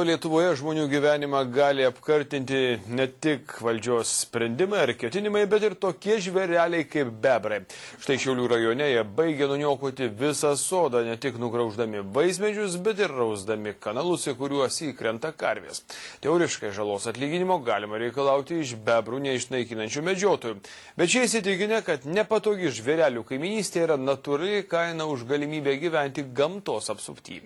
Lietuvoje žmonių gyvenimą gali apkartinti ne tik valdžios sprendimai ar ketinimai, bet ir tokie žvėreliai kaip bebrai. Štai Šiaulių rajone jie baigia nuniokoti visą sodą, ne tik nugrauždami vaismedžius, bet ir rausdami kanalus, į kuriuos įkrenta karvės. Teoriškai žalos atlyginimo galima reikalauti iš bebrų neišnaikinančių medžiotojų. Bet šie įsitikinę, kad nepatogi žvėrelių kaiminystė yra natūrali kaina už galimybę gyventi gamtos apsupty.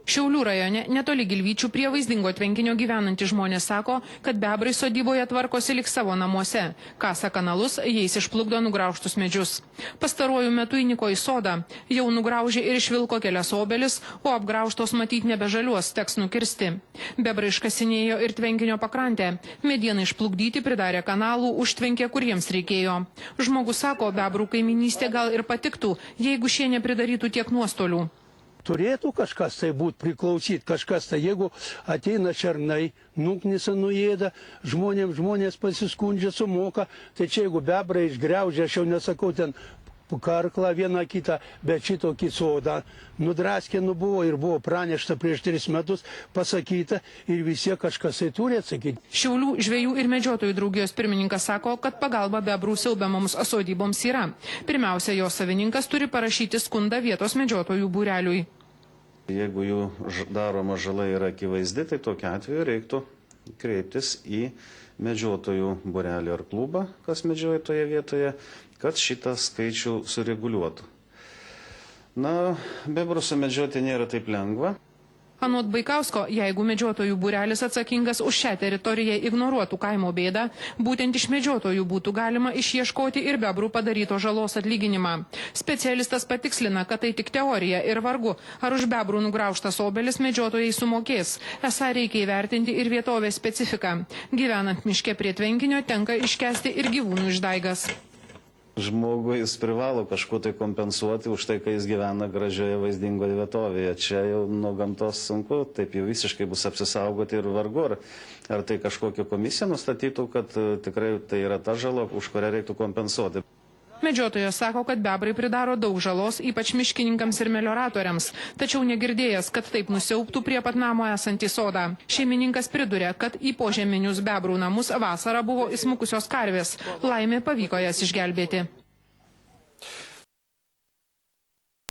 Šiaulių rajone netoli Gilvyčių prie vaizdingo tvenkinio gyvenantys žmonės sako, kad bebrai sodyboje tvarkosi lik savo namuose. Kasa kanalus, jais išplukdo nugraužtus medžius. Pastaruoju metu įniko į sodą. Jau nugraužė ir išvilko kelias obelis, o apgraužtos matyti nebežaliuos, teks nukirsti. Bebrai iškasinėjo ir tvenkinio pakrantę. Medieną išplukdyti pridarė kanalų, užtvenkė, kur jiems reikėjo. Žmogus sako, bebrų kaiminystė gal ir patiktų, jeigu šie nepridarytų tiek nuostolių. Turėtų kažkas tai būti priklausyti, kažkas tai, jeigu ateina šernai, nuknisa nuėda, žmonės pasiskundžia, sumoka, tai čia jeigu bebrai išgriaužia, aš jau nesakau ten karklą vieną kitą, bet šitokį sodą nudraskė buvo ir buvo pranešta prieš 3 metus, pasakyta ir visi kažkas tai turi atsakyti. Šiaulių žvejų ir medžiotojų draugijos pirmininkas sako, kad pagalba bebrų siaubiamoms sodyboms yra. Pirmiausia, jo savininkas turi parašyti skundą vietos medžiotojų būreliui. Jeigu jų daroma žala yra akivaizdi, tai tokiu atveju reiktų kreiptis į medžiotojų būrelį ar klubą, kas medžioja toje vietoje, kad šitą skaičių sureguliuotų. Na, bebrų sumedžioti nėra taip lengva. Anot Baikausko, jeigu medžiotojų būrelis atsakingas už šią teritoriją ignoruotų kaimo bėdą, būtent iš medžiotojų būtų galima išieškoti ir bebrų padaryto žalos atlyginimą. Specialistas patikslina, kad tai tik teorija ir vargu, ar už bebrų nugraužtas obelis medžiotojai sumokės. Esą reikia įvertinti ir vietovės specifiką. Gyvenant miške prie tvenkinio tenka iškesti ir gyvūnų išdaigas. Žmogui jis privalo kažkuo tai kompensuoti už tai, kai jis gyvena gražioje vaizdingoje vietovėje. Čia jau nuo gamtos sunku, taip jau visiškai bus apsisaugoti ir vargu, ar tai kažkokia komisija nustatytų, kad tikrai tai yra ta žala, už kurią reiktų kompensuoti. Medžiotojas sako, kad bebrai pridaro daug žalos, ypač miškininkams ir melioratoriams, tačiau negirdėjęs, kad taip nusiaubtų prie pat namo esantį sodą. Šeimininkas priduria, kad į požeminius bebrų namus vasarą buvo įsmukusios karvės. Laimė pavyko jas išgelbėti.